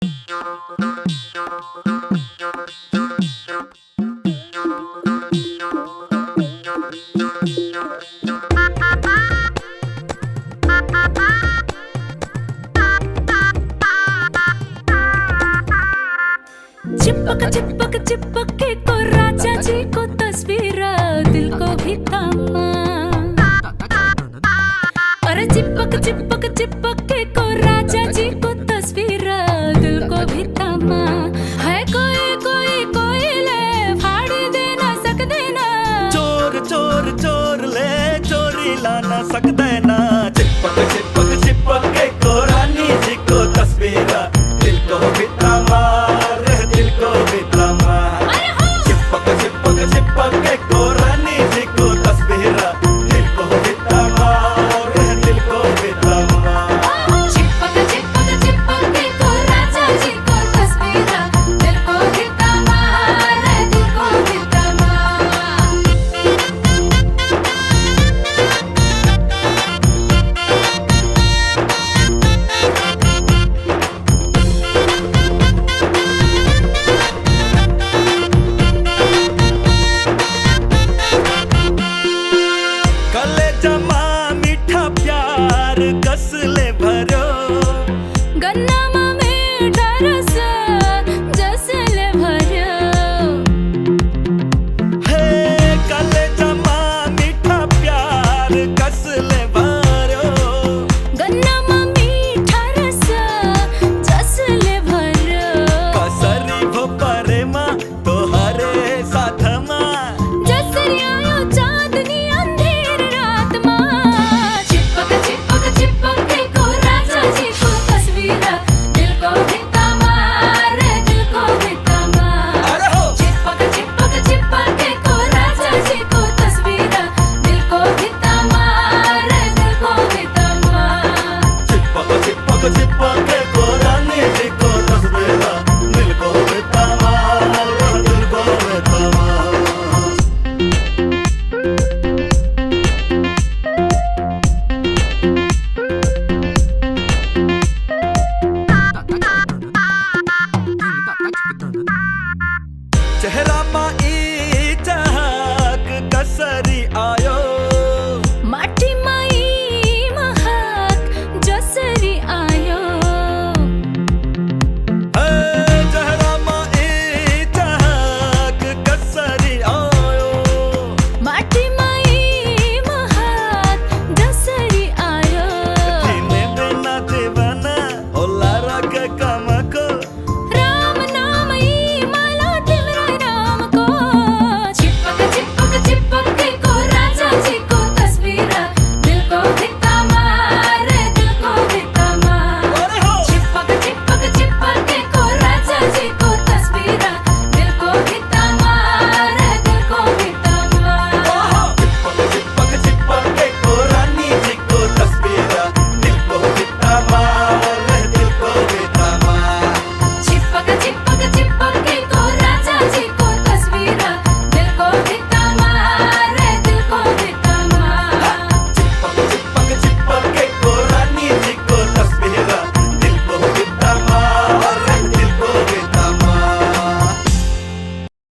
चिपक चिपक चिपक के को राजा जी को तस्वीर दिल को भी थामा। अरे चिपक चिपक चिपक के को राजा जी को तस्वीर दिल को भी थामा। है कोई कोई कोई ले फाड़ी दे ना सकते ना। चोर चोर चोर ले चोरी ला ना सकते ना। चिपक चिपक चिपक के को रानी जी को तस्वीर दिल को भी थामा।